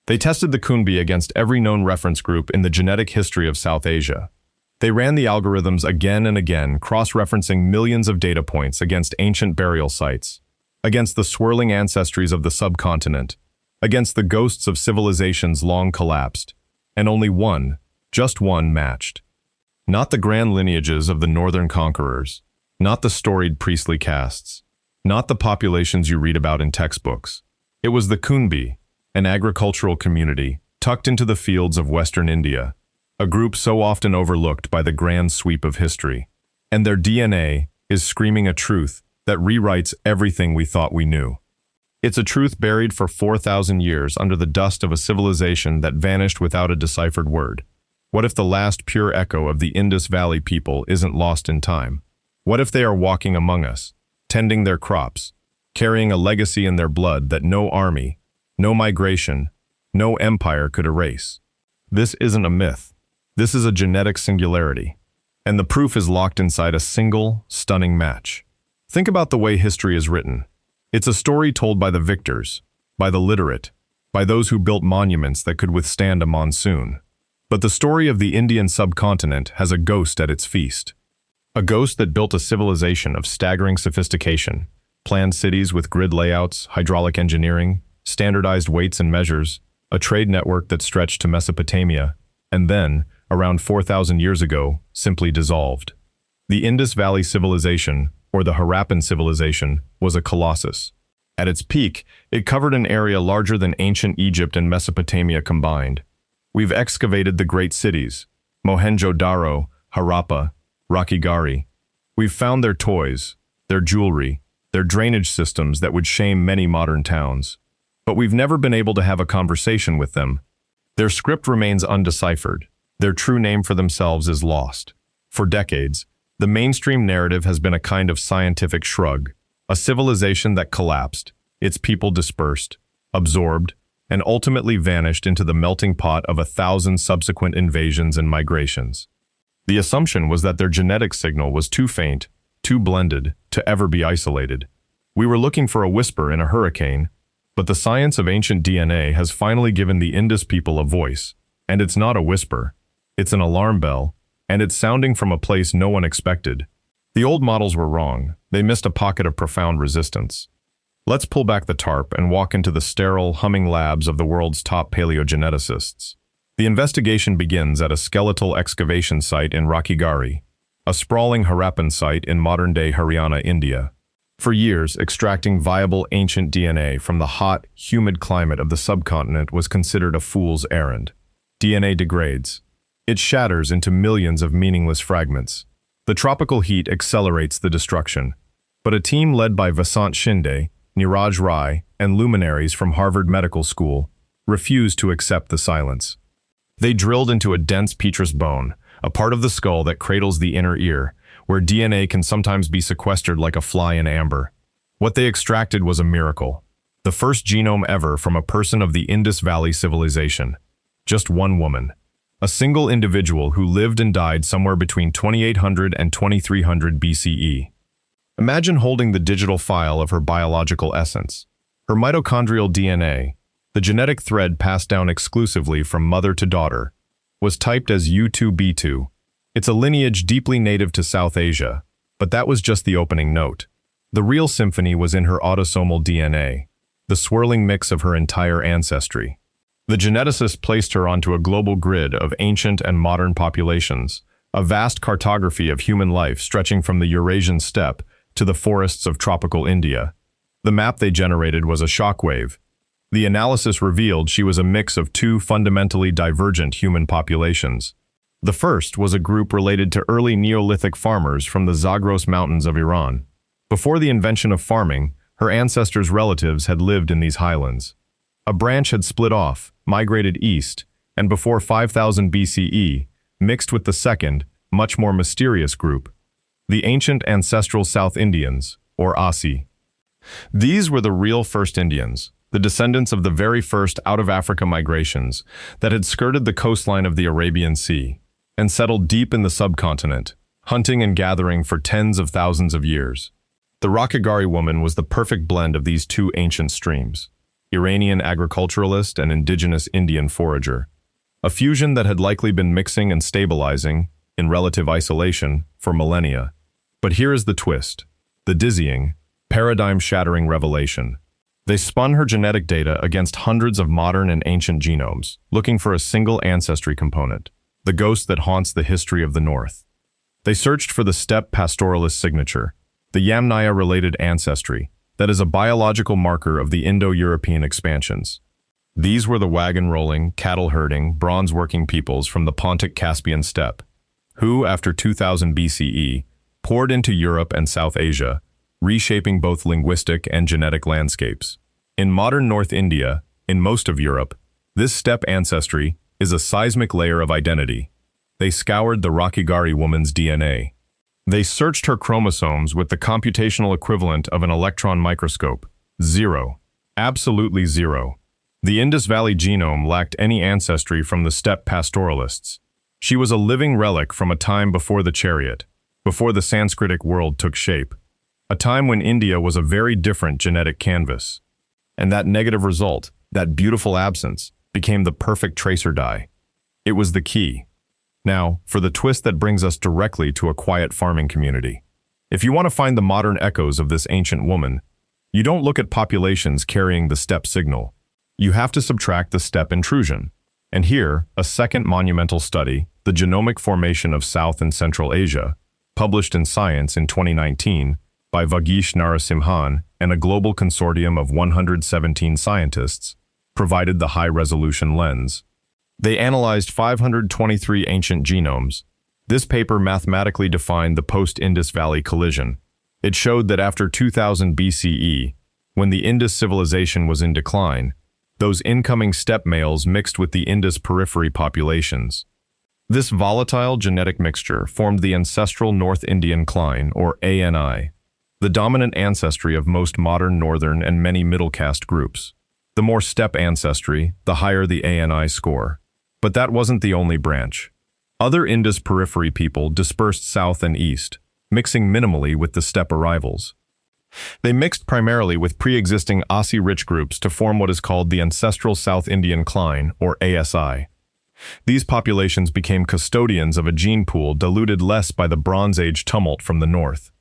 They tested the Kunbi against every known reference group in the genetic history of South Asia. They ran the algorithms again and again, cross-referencing millions of data points against ancient burial sites, against the swirling ancestries of the subcontinent, against the ghosts of civilizations long collapsed, and only one, just one, matched. Not the grand lineages of the northern conquerors, not the storied priestly castes, not the populations you read about in textbooks. It was the Kunbi, an agricultural community tucked into the fields of western India, a group so often overlooked by the grand sweep of history. And their DNA is screaming a truth that rewrites everything we thought we knew. It's a truth buried for 4,000 years under the dust of a civilization that vanished without a deciphered word. What if the last pure echo of the Indus Valley people isn't lost in time? What if they are walking among us, tending their crops, carrying a legacy in their blood that no army, no migration, no empire could erase? This isn't a myth. This is a genetic singularity, and the proof is locked inside a single, stunning match. Think about the way history is written. It's a story told by the victors, by the literate, by those who built monuments that could withstand a monsoon. But the story of the Indian subcontinent has a ghost at its feast. A ghost that built a civilization of staggering sophistication, planned cities with grid layouts, hydraulic engineering, standardized weights and measures, a trade network that stretched to Mesopotamia, and then, around 4,000 years ago, simply dissolved. The Indus Valley Civilization, or the Harappan civilization, was a colossus. At its peak, it covered an area larger than ancient Egypt and Mesopotamia combined. We've excavated the great cities, Mohenjo-Daro, Harappa, Rakhigarhi. We've found their toys, their jewelry, their drainage systems that would shame many modern towns. But we've never been able to have a conversation with them. Their script remains undeciphered. Their true name for themselves is lost. For decades, the mainstream narrative has been a kind of scientific shrug, a civilization that collapsed, its people dispersed, absorbed, and ultimately vanished into the melting pot of 1,000 subsequent invasions and migrations. The assumption was that their genetic signal was too faint, too blended, to ever be isolated. We were looking for a whisper in a hurricane, but the science of ancient DNA has finally given the Indus people a voice, and it's not a whisper. It's an alarm bell, and it's sounding from a place no one expected. The old models were wrong. They missed a pocket of profound resistance. Let's pull back the tarp and walk into the sterile, humming labs of the world's top paleogeneticists. The investigation begins at a skeletal excavation site in Rakhigarhi, a sprawling Harappan site in modern-day Haryana, India. For years, extracting viable ancient DNA from the hot, humid climate of the subcontinent was considered a fool's errand. DNA degrades. It shatters into millions of meaningless fragments. The tropical heat accelerates the destruction. But a team led by Vasant Shinde, Niraj Rai, and luminaries from Harvard Medical School refused to accept the silence. They drilled into a dense petrous bone, a part of the skull that cradles the inner ear, where DNA can sometimes be sequestered like a fly in amber. What they extracted was a miracle. The first genome ever from a person of the Indus Valley Civilization. Just one woman. A single individual who lived and died somewhere between 2800 and 2300 BCE. Imagine holding the digital file of her biological essence. Her mitochondrial DNA, the genetic thread passed down exclusively from mother to daughter, was typed as U2B2. It's a lineage deeply native to South Asia, but that was just the opening note. The real symphony was in her autosomal DNA, the swirling mix of her entire ancestry. The geneticist placed her onto a global grid of ancient and modern populations, a vast cartography of human life stretching from the Eurasian steppe to the forests of tropical India. The map they generated was a shockwave. The analysis revealed she was a mix of two fundamentally divergent human populations. The first was a group related to early Neolithic farmers from the Zagros Mountains of Iran. Before the invention of farming, her ancestors' relatives had lived in these highlands. A branch had split off, migrated east, and before 5000 BCE, mixed with the second, much more mysterious group, the ancient ancestral South Indians, or Asi. These were the real first Indians, the descendants of the very first out-of-Africa migrations that had skirted the coastline of the Arabian Sea and settled deep in the subcontinent, hunting and gathering for tens of thousands of years. The Rakhigarhi woman was the perfect blend of these two ancient streams. Iranian agriculturalist and indigenous Indian forager. A fusion that had likely been mixing and stabilizing, in relative isolation, for millennia. But here is the twist, the dizzying, paradigm-shattering revelation. They spun her genetic data against hundreds of modern and ancient genomes, looking for a single ancestry component, the ghost that haunts the history of the North. They searched for the steppe pastoralist signature, the Yamnaya-related ancestry, that is a biological marker of the Indo-European expansions. These were the wagon-rolling, cattle-herding, bronze-working peoples from the Pontic-Caspian steppe, who, after 2000 BCE, poured into Europe and South Asia, reshaping both linguistic and genetic landscapes. In modern North India, in most of Europe, this steppe ancestry is a seismic layer of identity. They scoured the Rakhigarhi woman's DNA. They searched her chromosomes with the computational equivalent of an electron microscope. Zero. Absolutely zero. The Indus Valley genome lacked any ancestry from the steppe pastoralists. She was a living relic from a time before the chariot, before the Sanskritic world took shape, a time when India was a very different genetic canvas. And that negative result, that beautiful absence, became the perfect tracer die. It was the key. Now, for the twist that brings us directly to a quiet farming community. If you want to find the modern echoes of this ancient woman, you don't look at populations carrying the steppe signal. You have to subtract the steppe intrusion. And here, a second monumental study, the genomic formation of South and Central Asia, published in Science in 2019 by Vagish Narasimhan and a global consortium of 117 scientists, provided the high-resolution lens. They analyzed 523 ancient genomes. This paper mathematically defined the post-Indus Valley collision. It showed that after 2000 BCE, when the Indus civilization was in decline, those incoming steppe males mixed with the Indus periphery populations. This volatile genetic mixture formed the ancestral North Indian cline, or ANI, the dominant ancestry of most modern northern and many middle caste groups. The more steppe ancestry, the higher the ANI score. But that wasn't the only branch. Other Indus periphery people dispersed south and east, mixing minimally with the steppe arrivals. They mixed primarily with pre-existing Asi-rich groups to form what is called the Ancestral South Indian Cline, or ASI. These populations became custodians of a gene pool diluted less by the Bronze Age tumult from the north.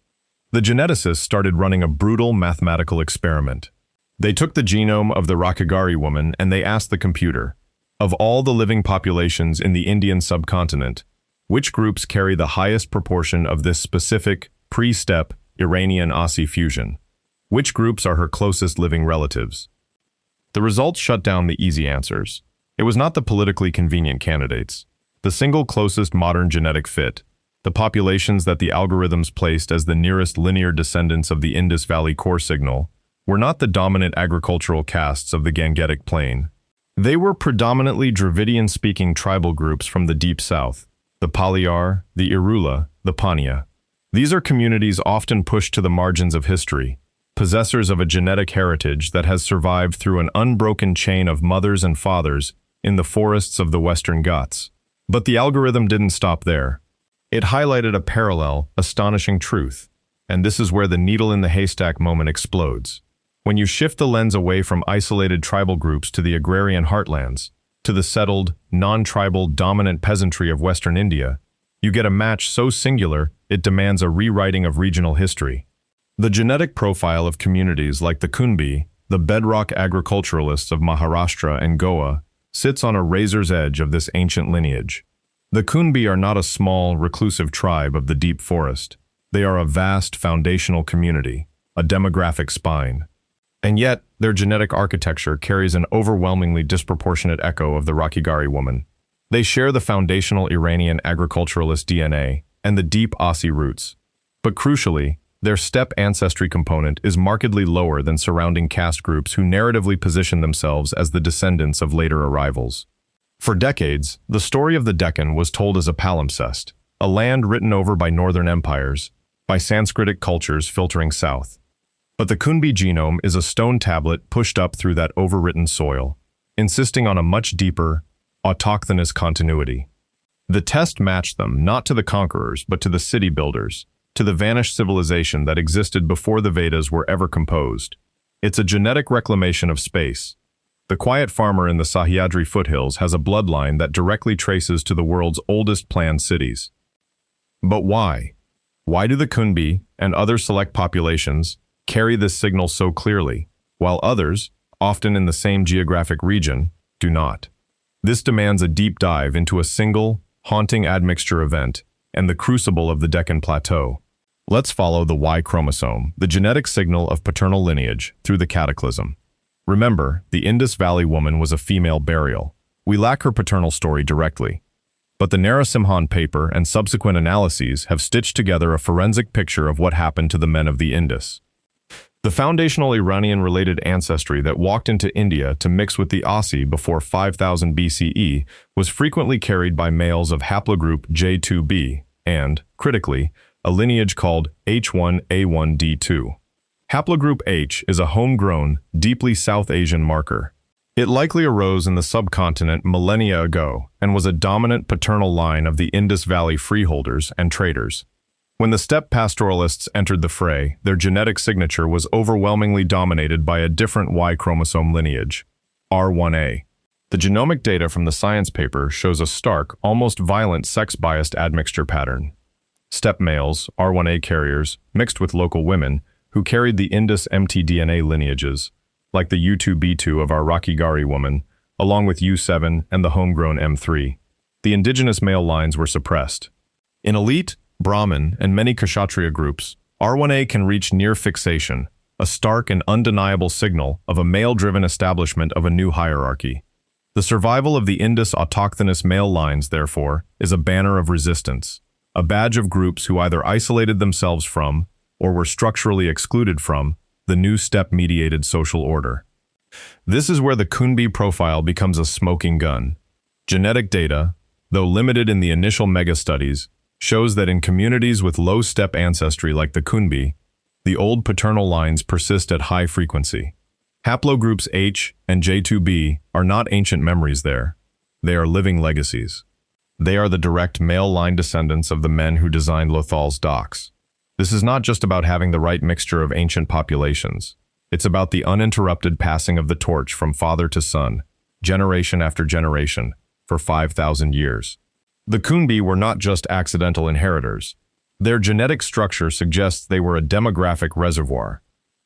The geneticists started running a brutal mathematical experiment. They took the genome of the Rakhigarhi woman and they asked the computer, of all the living populations in the Indian subcontinent, which groups carry the highest proportion of this specific, pre-steppe, Iranian-Asi fusion? Which groups are her closest living relatives? The results shut down the easy answers. It was not the politically convenient candidates. The single closest modern genetic fit, the populations that the algorithms placed as the nearest linear descendants of the Indus Valley core signal, were not the dominant agricultural castes of the Gangetic Plain. They were predominantly Dravidian-speaking tribal groups from the Deep South, the Paliyar, the Irula, the Pania. These are communities often pushed to the margins of history, possessors of a genetic heritage that has survived through an unbroken chain of mothers and fathers in the forests of the Western Ghats. But the algorithm didn't stop there. It highlighted a parallel, astonishing truth, and this is where the needle in the haystack moment explodes. When you shift the lens away from isolated tribal groups to the agrarian heartlands, to the settled, non-tribal dominant peasantry of Western India, you get a match so singular it demands a rewriting of regional history. The genetic profile of communities like the Kunbi, the bedrock agriculturalists of Maharashtra and Goa, sits on a razor's edge of this ancient lineage. The Kunbi are not a small, reclusive tribe of the deep forest. They are a vast, foundational community, a demographic spine. And yet, their genetic architecture carries an overwhelmingly disproportionate echo of the Rakhigarhi woman. They share the foundational Iranian agriculturalist DNA and the deep Asi roots. But crucially, their steppe ancestry component is markedly lower than surrounding caste groups who narratively position themselves as the descendants of later arrivals. For decades, the story of the Deccan was told as a palimpsest, a land written over by northern empires, by Sanskritic cultures filtering south. But the Kunbi genome is a stone tablet pushed up through that overwritten soil, insisting on a much deeper, autochthonous continuity. The test matched them not to the conquerors, but to the city builders, to the vanished civilization that existed before the Vedas were ever composed. It's a genetic reclamation of space, The quiet farmer in the Sahyadri foothills has a bloodline that directly traces to the world's oldest planned cities. But why? Why do the Kunbi and other select populations carry this signal so clearly, while others, often in the same geographic region, do not? This demands a deep dive into a single, haunting admixture event and the crucible of the Deccan Plateau. Let's follow the Y chromosome, the genetic signal of paternal lineage, through the cataclysm. Remember, the Indus Valley woman was a female burial. We lack her paternal story directly. But the Narasimhan paper and subsequent analyses have stitched together a forensic picture of what happened to the men of the Indus. The foundational Iranian-related ancestry that walked into India to mix with the Aussie before 5000 BCE was frequently carried by males of haplogroup J2b and, critically, a lineage called H1A1D2. Haplogroup H is a homegrown, deeply South Asian marker. It likely arose in the subcontinent millennia ago and was a dominant paternal line of the Indus Valley freeholders and traders. When the steppe pastoralists entered the fray, their genetic signature was overwhelmingly dominated by a different Y chromosome lineage, R1A. The genomic data from the science paper shows a stark, almost violent sex-biased admixture pattern. Steppe males, R1A carriers, mixed with local women, who carried the Indus mtDNA lineages, like the U2B2 of our Rakhigarhi woman, along with U7 and the homegrown M3. The indigenous male lines were suppressed. In elite, Brahmin, and many Kshatriya groups, R1A can reach near fixation, a stark and undeniable signal of a male-driven establishment of a new hierarchy. The survival of the Indus autochthonous male lines, therefore, is a banner of resistance, a badge of groups who either isolated themselves from, or were structurally excluded from, the new steppe-mediated social order. This is where the Kunbi profile becomes a smoking gun. Genetic data, though limited in the initial mega-studies, shows that in communities with low steppe ancestry like the Kunbi, the old paternal lines persist at high frequency. Haplogroups H and J2b are not ancient memories there. They are living legacies. They are the direct male line descendants of the men who designed Lothal's docks. This is not just about having the right mixture of ancient populations. It's about the uninterrupted passing of the torch from father to son, generation after generation, for 5,000 years. The Kunbi were not just accidental inheritors. Their genetic structure suggests they were a demographic reservoir,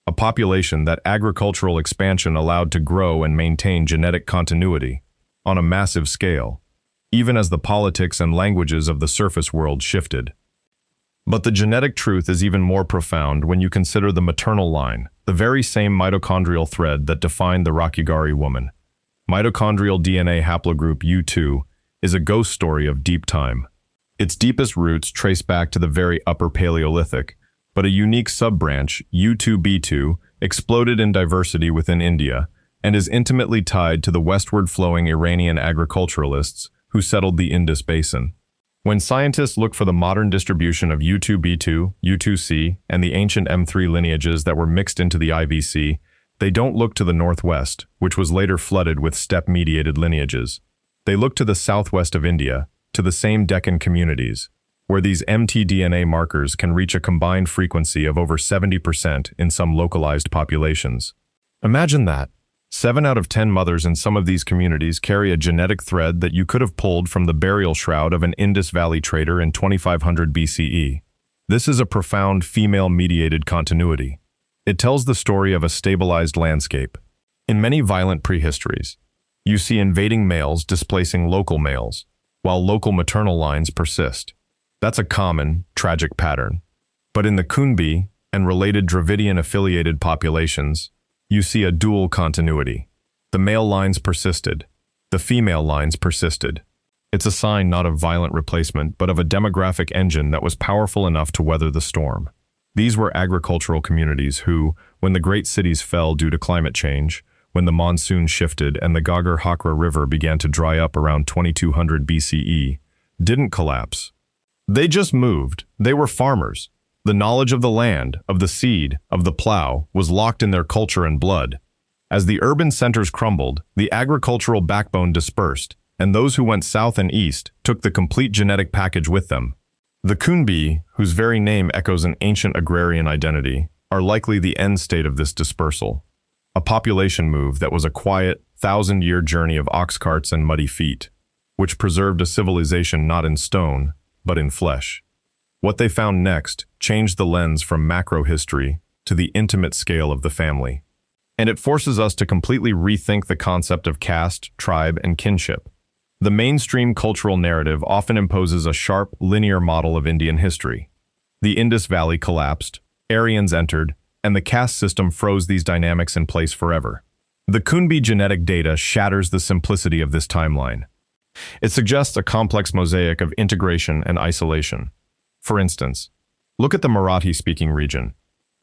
a population that agricultural expansion allowed to grow and maintain genetic continuity on a massive scale, even as the politics and languages of the surface world shifted. But the genetic truth is even more profound when you consider the maternal line, the very same mitochondrial thread that defined the Rakhigarhi woman. Mitochondrial DNA haplogroup U2 is a ghost story of deep time. Its deepest roots trace back to the very Upper Paleolithic, but a unique sub-branch, U2B2, exploded in diversity within India and is intimately tied to the westward-flowing Iranian agriculturalists who settled the Indus Basin. When scientists look for the modern distribution of U2B2, U2C, and the ancient M3 lineages that were mixed into the IVC, they don't look to the northwest, which was later flooded with steppe-mediated lineages. They look to the southwest of India, to the same Deccan communities, where these mtDNA markers can reach a combined frequency of over 70% in some localized populations. Imagine that. 7 out of 10 mothers in some of these communities carry a genetic thread that you could have pulled from the burial shroud of an Indus Valley trader in 2500 BCE. This is a profound female-mediated continuity. It tells the story of a stabilized landscape. In many violent prehistories, you see invading males displacing local males, while local maternal lines persist. That's a common, tragic pattern. But in the Kunbi and related Dravidian-affiliated populations, you see a dual continuity. The male lines persisted. The female lines persisted. It's a sign not of violent replacement, but of a demographic engine that was powerful enough to weather the storm. These were agricultural communities who, when the great cities fell due to climate change, when the monsoon shifted and the Ghaggar Hakra River began to dry up around 2200 BCE, didn't collapse. They just moved. They were farmers. The knowledge of the land, of the seed, of the plow, was locked in their culture and blood. As the urban centers crumbled, the agricultural backbone dispersed, and those who went south and east took the complete genetic package with them. The Kunbi, whose very name echoes an ancient agrarian identity, are likely the end state of this dispersal. a population move that was a quiet, thousand-year journey of ox carts and muddy feet, which preserved a civilization not in stone, but in flesh. What they found next changed the lens from macro history to the intimate scale of the family. And it forces us to completely rethink the concept of caste, tribe, and kinship. The mainstream cultural narrative often imposes a sharp, linear model of Indian history. The Indus Valley collapsed, Aryans entered, and the caste system froze these dynamics in place forever. The Kunbi genetic data shatters the simplicity of this timeline. It suggests a complex mosaic of integration and isolation. For instance, look at the Marathi-speaking region.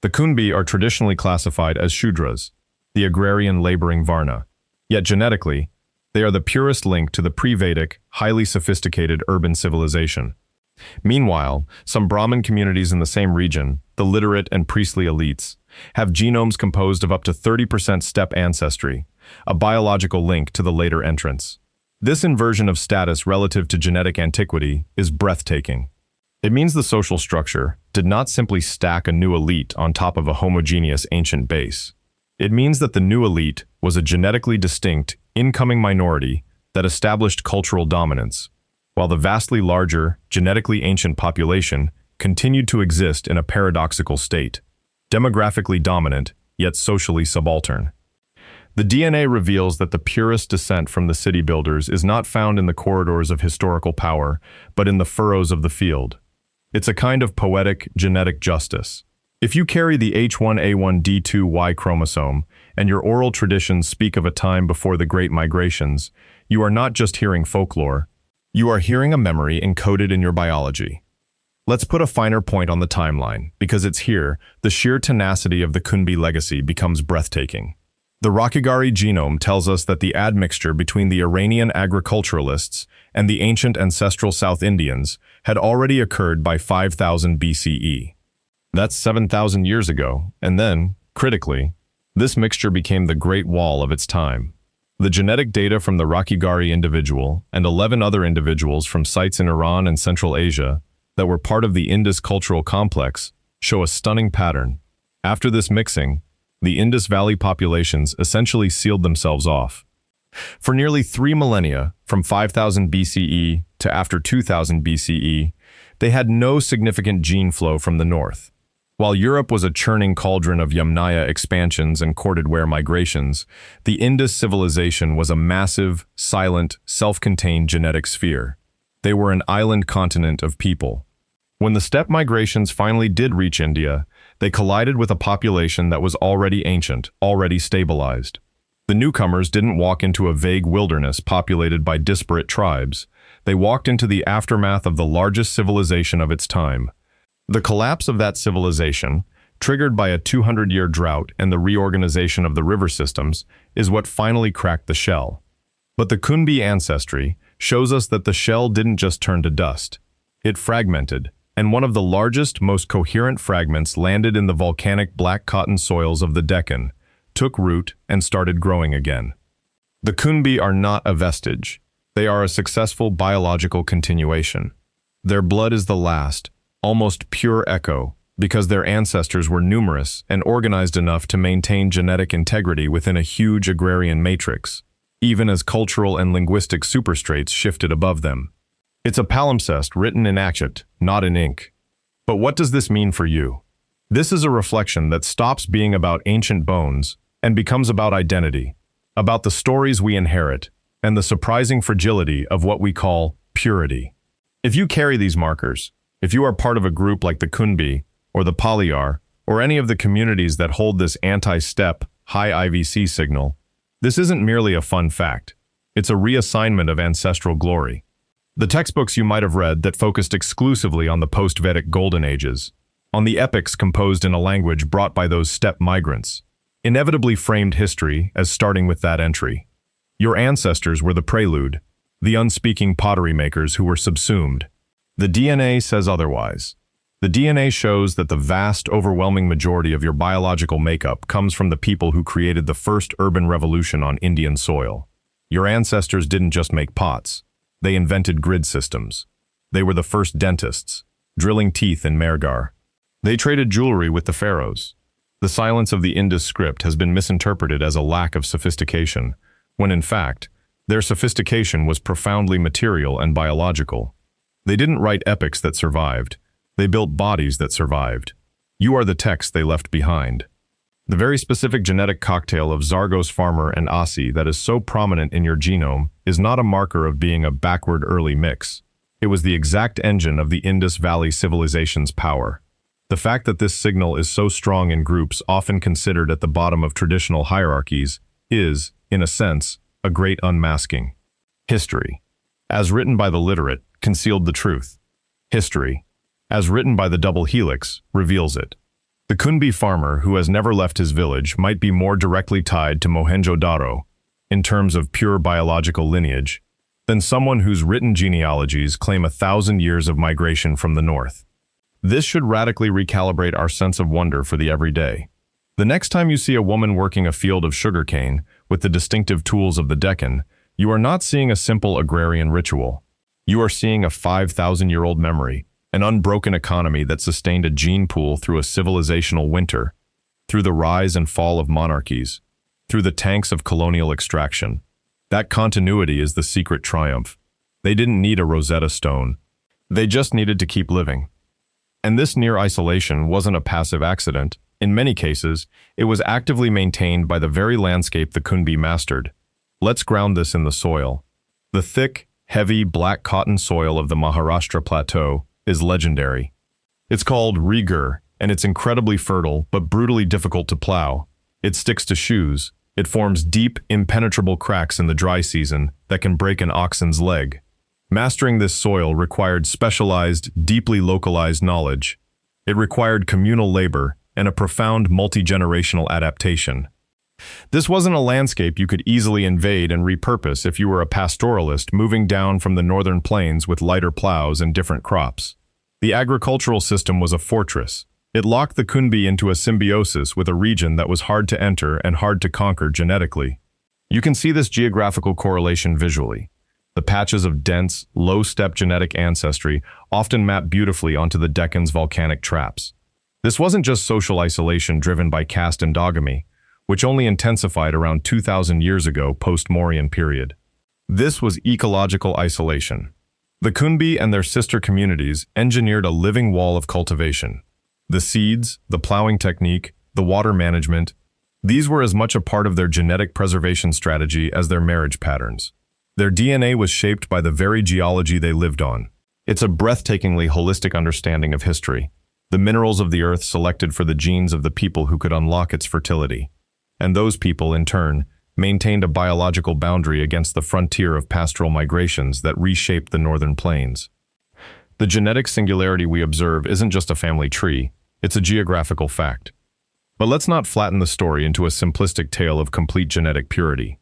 The Kunbi are traditionally classified as Shudras, the agrarian laboring Varna. Yet genetically, they are the purest link to the pre-Vedic, highly sophisticated urban civilization. Meanwhile, some Brahmin communities in the same region, the literate and priestly elites, have genomes composed of up to 30% steppe ancestry, a biological link to the later entrants. This inversion of status relative to genetic antiquity is breathtaking. It means the social structure did not simply stack a new elite on top of a homogeneous ancient base. It means that the new elite was a genetically distinct, incoming minority that established cultural dominance, while the vastly larger, genetically ancient population continued to exist in a paradoxical state, demographically dominant, yet socially subaltern. The DNA reveals that the purest descent from the city builders is not found in the corridors of historical power, but in the furrows of the field. It's a kind of poetic genetic justice. If you carry the H1A1D2Y chromosome, and your oral traditions speak of a time before the Great Migrations, you are not just hearing folklore, you are hearing a memory encoded in your biology. Let's put a finer point on the timeline, because it's here the sheer tenacity of the Kunbi legacy becomes breathtaking. The Rakhigarhi genome tells us that the admixture between the Iranian agriculturalists and the ancient ancestral South Indians had already occurred by 5000 BCE. That's 7,000 years ago, and then, critically, this mixture became the Great Wall of its time. The genetic data from the Rakhigarhi individual and 11 other individuals from sites in Iran and Central Asia that were part of the Indus cultural complex show a stunning pattern. After this mixing, the Indus Valley populations essentially sealed themselves off. For nearly 3 millennia, from 5000 BCE to after 2000 BCE, they had no significant gene flow from the north. While Europe was a churning cauldron of Yamnaya expansions and corded ware migrations, the Indus civilization was a massive, silent, self-contained genetic sphere. They were an island continent of people. When the steppe migrations finally did reach India, they collided with a population that was already ancient, already stabilized. The newcomers didn't walk into a vague wilderness populated by disparate tribes. They walked into the aftermath of the largest civilization of its time. The collapse of that civilization, triggered by a 200-year drought and the reorganization of the river systems, is what finally cracked the shell. But the Kunbi ancestry shows us that the shell didn't just turn to dust. It fragmented, and one of the largest, most coherent fragments landed in the volcanic black cotton soils of the Deccan, took root, and started growing again. The Kunbi are not a vestige. They are a successful biological continuation. Their blood is the last, almost pure echo, because their ancestors were numerous and organized enough to maintain genetic integrity within a huge agrarian matrix, even as cultural and linguistic superstrates shifted above them. It's a palimpsest written in akshit, not in ink. But what does this mean for you? This is a reflection that stops being about ancient bones and becomes about identity, about the stories we inherit, and the surprising fragility of what we call purity. If you carry these markers, if you are part of a group like the Kunbi, or the Paliyar, or any of the communities that hold this anti-steppe, high IVC signal, this isn't merely a fun fact. It's a reassignment of ancestral glory. The textbooks you might have read that focused exclusively on the post-Vedic golden ages, on the epics composed in a language brought by those steppe migrants, inevitably framed history as starting with that entry. Your ancestors were the prelude, the unspeaking pottery makers who were subsumed. The DNA says otherwise. The DNA shows that the vast, overwhelming majority of your biological makeup comes from the people who created the first urban revolution on Indian soil. Your ancestors didn't just make pots. They invented grid systems. They were the first dentists, drilling teeth in Mehrgar. They traded jewelry with the pharaohs. The silence of the Indus script has been misinterpreted as a lack of sophistication, when in fact, their sophistication was profoundly material and biological. They didn't write epics that survived. They built bodies that survived. You are the text they left behind. The very specific genetic cocktail of Zargos farmer and Aussie that is so prominent in your genome is not a marker of being a backward early mix. It was the exact engine of the Indus Valley Civilization's power. The fact that this signal is so strong in groups often considered at the bottom of traditional hierarchies is, in a sense, a great unmasking. History, as written by the literate, concealed the truth. History, as written by the double helix, reveals it. The Kunbi farmer who has never left his village might be more directly tied to Mohenjo-Daro, in terms of pure biological lineage, than someone whose written genealogies claim 1,000 years of migration from the north. This should radically recalibrate our sense of wonder for the everyday. The next time you see a woman working a field of sugarcane with the distinctive tools of the Deccan, you are not seeing a simple agrarian ritual. You are seeing a 5,000-year-old memory, an unbroken economy that sustained a gene pool through a civilizational winter, through the rise and fall of monarchies, through the tanks of colonial extraction. That continuity is the secret triumph. They didn't need a Rosetta Stone. They just needed to keep living. And this near isolation wasn't a passive accident. In many cases, it was actively maintained by the very landscape the Kunbi mastered. Let's ground this in the soil. The thick, heavy, black cotton soil of the Maharashtra Plateau is legendary. It's called Rakhigarhi, and it's incredibly fertile but brutally difficult to plow. It sticks to shoes. It forms deep, impenetrable cracks in the dry season that can break an oxen's leg. Mastering this soil required specialized, deeply localized knowledge. It required communal labor and a profound multi-generational adaptation. This wasn't a landscape you could easily invade and repurpose if you were a pastoralist moving down from the northern plains with lighter plows and different crops. The agricultural system was a fortress. It locked the Kunbi into a symbiosis with a region that was hard to enter and hard to conquer genetically. You can see this geographical correlation visually. The patches of dense, low-step genetic ancestry often map beautifully onto the Deccan's volcanic traps. This wasn't just social isolation driven by caste endogamy, which only intensified around 2,000 years ago post-Mauryan period. This was ecological isolation. The Kunbi and their sister communities engineered a living wall of cultivation. The seeds, the plowing technique, the water management, these were as much a part of their genetic preservation strategy as their marriage patterns. Their DNA was shaped by the very geology they lived on. It's a breathtakingly holistic understanding of history. The minerals of the earth selected for the genes of the people who could unlock its fertility. And those people, in turn, maintained a biological boundary against the frontier of pastoral migrations that reshaped the northern plains. The genetic singularity we observe isn't just a family tree, it's a geographical fact. But let's not flatten the story into a simplistic tale of complete genetic purity.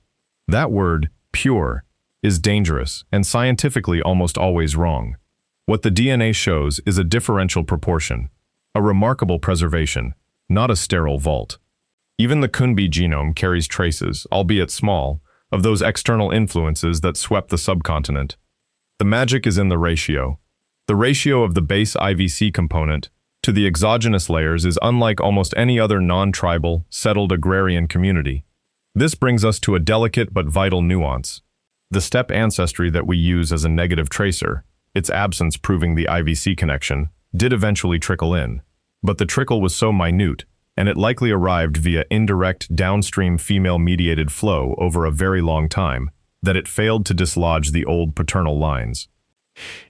That word, pure, is dangerous and scientifically almost always wrong. What the DNA shows is a differential proportion, a remarkable preservation, not a sterile vault. Even the Kunbi genome carries traces, albeit small, of those external influences that swept the subcontinent. The magic is in the ratio. The ratio of the base IVC component to the exogenous layers is unlike almost any other non-tribal, settled agrarian community. This brings us to a delicate but vital nuance. The step ancestry that we use as a negative tracer, its absence proving the IVC connection, did eventually trickle in. But the trickle was so minute, and it likely arrived via indirect downstream female-mediated flow over a very long time, that it failed to dislodge the old paternal lines.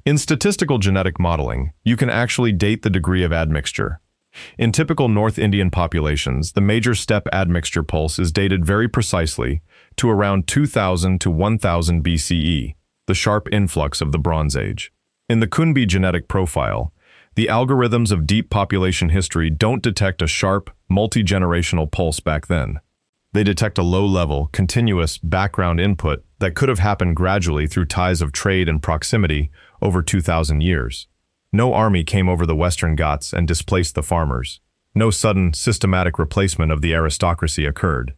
In statistical genetic modeling, you can actually date the degree of admixture. In typical North Indian populations, the major step admixture pulse is dated very precisely to around 2000 to 1000 BCE, the sharp influx of the Bronze Age. In the Kunbi genetic profile, the algorithms of deep population history don't detect a sharp, multi-generational pulse back then. They detect a low-level, continuous background input that could have happened gradually through ties of trade and proximity over 2,000 years. No army came over the Western Ghats and displaced the farmers. No sudden, systematic replacement of the aristocracy occurred.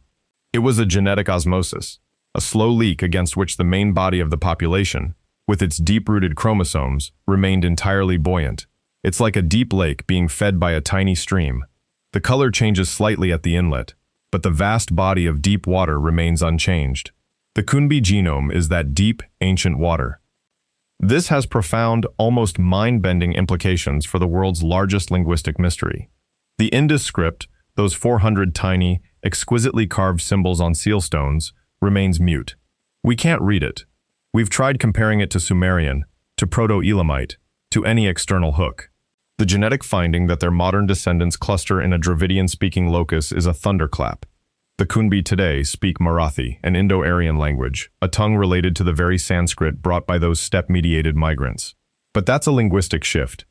It was a genetic osmosis, a slow leak against which the main body of the population, with its deep-rooted chromosomes, remained entirely buoyant. It's like a deep lake being fed by a tiny stream. The color changes slightly at the inlet, but the vast body of deep water remains unchanged. The Kunbi genome is that deep, ancient water. This has profound, almost mind-bending implications for the world's largest linguistic mystery. The Indus script, those 400 tiny, exquisitely carved symbols on seal stones, remains mute. We can't read it. We've tried comparing it to Sumerian, to Proto-Elamite, to any external hook. The genetic finding that their modern descendants cluster in a Dravidian-speaking locus is a thunderclap. The Kunbi today speak Marathi, an Indo-Aryan language, a tongue related to the very Sanskrit brought by those steppe-mediated migrants. But that's a linguistic shift.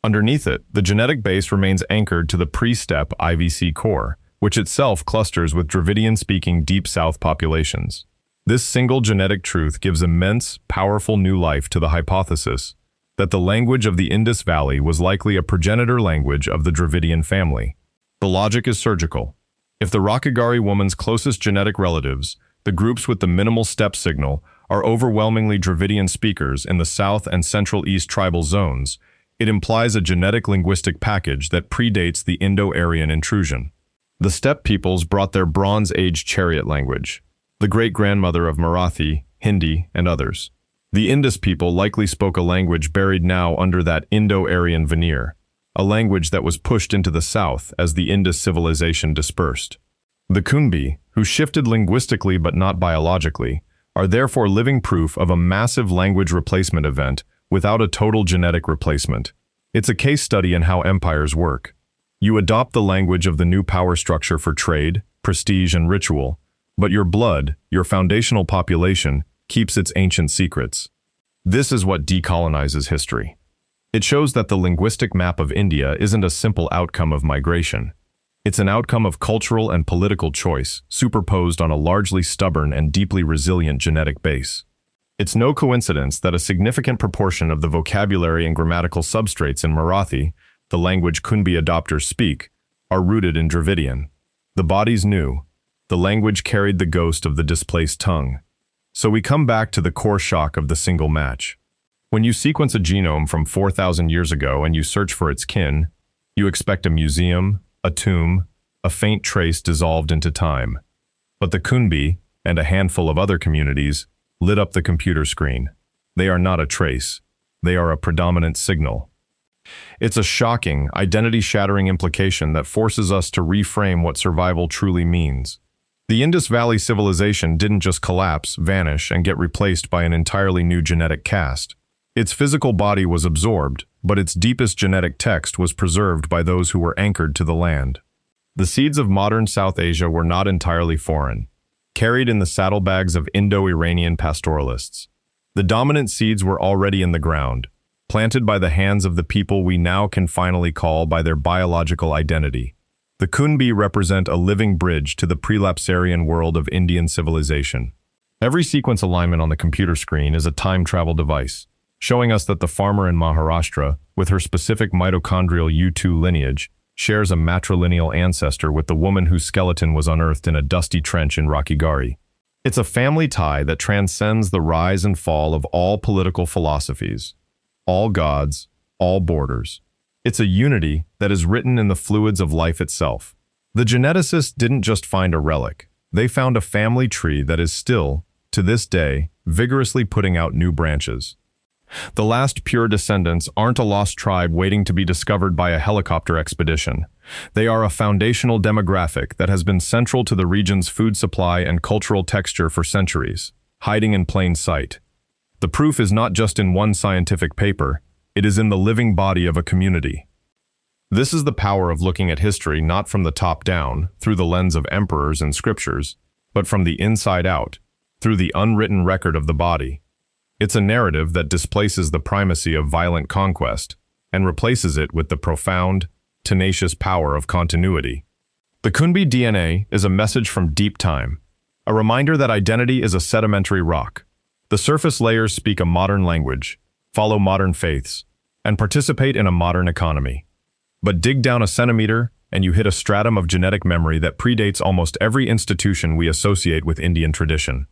Underneath it, the genetic base remains anchored to the pre-steppe IVC core, which itself clusters with Dravidian-speaking Deep South populations. This single genetic truth gives immense, powerful new life to the hypothesis that the language of the Indus Valley was likely a progenitor language of the Dravidian family. The logic is surgical. If the Rakhigarhi woman's closest genetic relatives, the groups with the minimal steppe signal, are overwhelmingly Dravidian speakers in the South and Central East tribal zones, it implies a genetic linguistic package that predates the Indo-Aryan intrusion. The steppe peoples brought their Bronze Age chariot language, the great-grandmother of Marathi, Hindi, and others. The Indus people likely spoke a language buried now under that Indo-Aryan veneer, a language that was pushed into the south as the Indus civilization dispersed. The Kunbi, who shifted linguistically but not biologically, are therefore living proof of a massive language replacement event without a total genetic replacement. It's a case study in how empires work. You adopt the language of the new power structure for trade, prestige, and ritual, but your blood, your foundational population, keeps its ancient secrets. This is what decolonizes history. It shows that the linguistic map of India isn't a simple outcome of migration. It's an outcome of cultural and political choice, superposed on a largely stubborn and deeply resilient genetic base. It's no coincidence that a significant proportion of the vocabulary and grammatical substrates in Marathi, the language Kunbi adopters speak, are rooted in Dravidian. The body's new. The language carried the ghost of the displaced tongue. So we come back to the core shock of the single match. When you sequence a genome from 4,000 years ago and you search for its kin, you expect a museum, a tomb, a faint trace dissolved into time. But the Kunbi, and a handful of other communities, lit up the computer screen. They are not a trace. They are a predominant signal. It's a shocking, identity-shattering implication that forces us to reframe what survival truly means. The Indus Valley Civilization didn't just collapse, vanish, and get replaced by an entirely new genetic cast. Its physical body was absorbed, but its deepest genetic text was preserved by those who were anchored to the land. The seeds of modern South Asia were not entirely foreign, carried in the saddlebags of Indo-Iranian pastoralists. The dominant seeds were already in the ground, planted by the hands of the people we now can finally call by their biological identity. The Kunbi represent a living bridge to the prelapsarian world of Indian civilization. Every sequence alignment on the computer screen is a time travel device, showing us that the farmer in Maharashtra, with her specific mitochondrial U2 lineage, shares a matrilineal ancestor with the woman whose skeleton was unearthed in a dusty trench in Rakhigarhi. It's a family tie that transcends the rise and fall of all political philosophies, all gods, all borders. It's a unity that is written in the fluids of life itself. The geneticists didn't just find a relic. They found a family tree that is still, to this day, vigorously putting out new branches. The last pure descendants aren't a lost tribe waiting to be discovered by a helicopter expedition. They are a foundational demographic that has been central to the region's food supply and cultural texture for centuries, hiding in plain sight. The proof is not just in one scientific paper, it is in the living body of a community. This is the power of looking at history not from the top down, through the lens of emperors and scriptures, but from the inside out, through the unwritten record of the body. It's a narrative that displaces the primacy of violent conquest and replaces it with the profound, tenacious power of continuity. The Kunbi DNA is a message from deep time, a reminder that identity is a sedimentary rock. The surface layers speak a modern language, follow modern faiths, and participate in a modern economy. But dig down a centimeter, and you hit a stratum of genetic memory that predates almost every institution we associate with Indian tradition.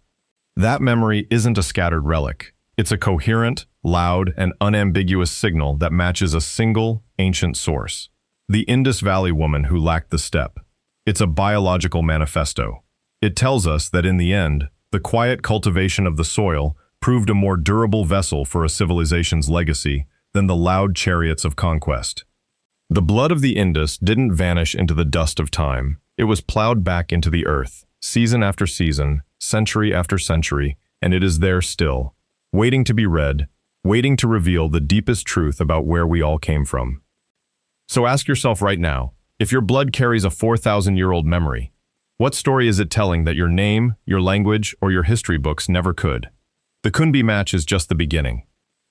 That memory isn't a scattered relic. It's a coherent, loud, and unambiguous signal that matches a single, ancient source. The Indus Valley woman who lacked the step. It's a biological manifesto. It tells us that in the end, the quiet cultivation of the soil proved a more durable vessel for a civilization's legacy than the loud chariots of conquest. The blood of the Indus didn't vanish into the dust of time. It was plowed back into the earth, season after season, century after century, and it is there still, waiting to be read, waiting to reveal the deepest truth about where we all came from. So ask yourself right now, if your blood carries a 4,000-year-old memory, what story is it telling that your name, your language, or your history books never could? The Kunbi Match is just the beginning.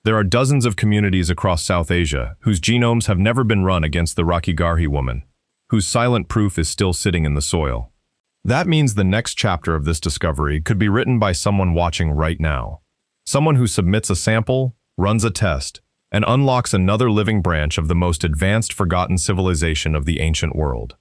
There are dozens of communities across South Asia whose genomes have never been run against the Rakhigarhi woman, whose silent proof is still sitting in the soil. That means the next chapter of this discovery could be written by someone watching right now. Someone who submits a sample, runs a test, and unlocks another living branch of the most advanced forgotten civilization of the ancient world.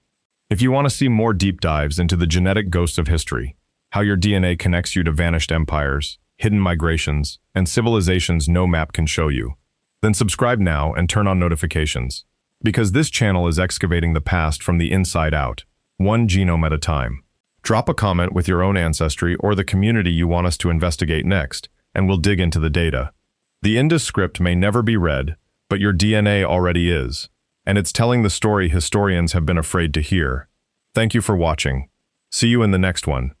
If you want to see more deep dives into the genetic ghosts of history, how your DNA connects you to vanished empires, hidden migrations, and civilizations no map can show you, then subscribe now and turn on notifications, because this channel is excavating the past from the inside out, one genome at a time. Drop a comment with your own ancestry or the community you want us to investigate next, and we'll dig into the data. The Indus script may never be read, but your DNA already is, and it's telling the story historians have been afraid to hear. Thank you for watching. See you in the next one.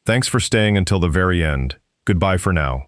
Thanks for staying until the very end. Goodbye for now.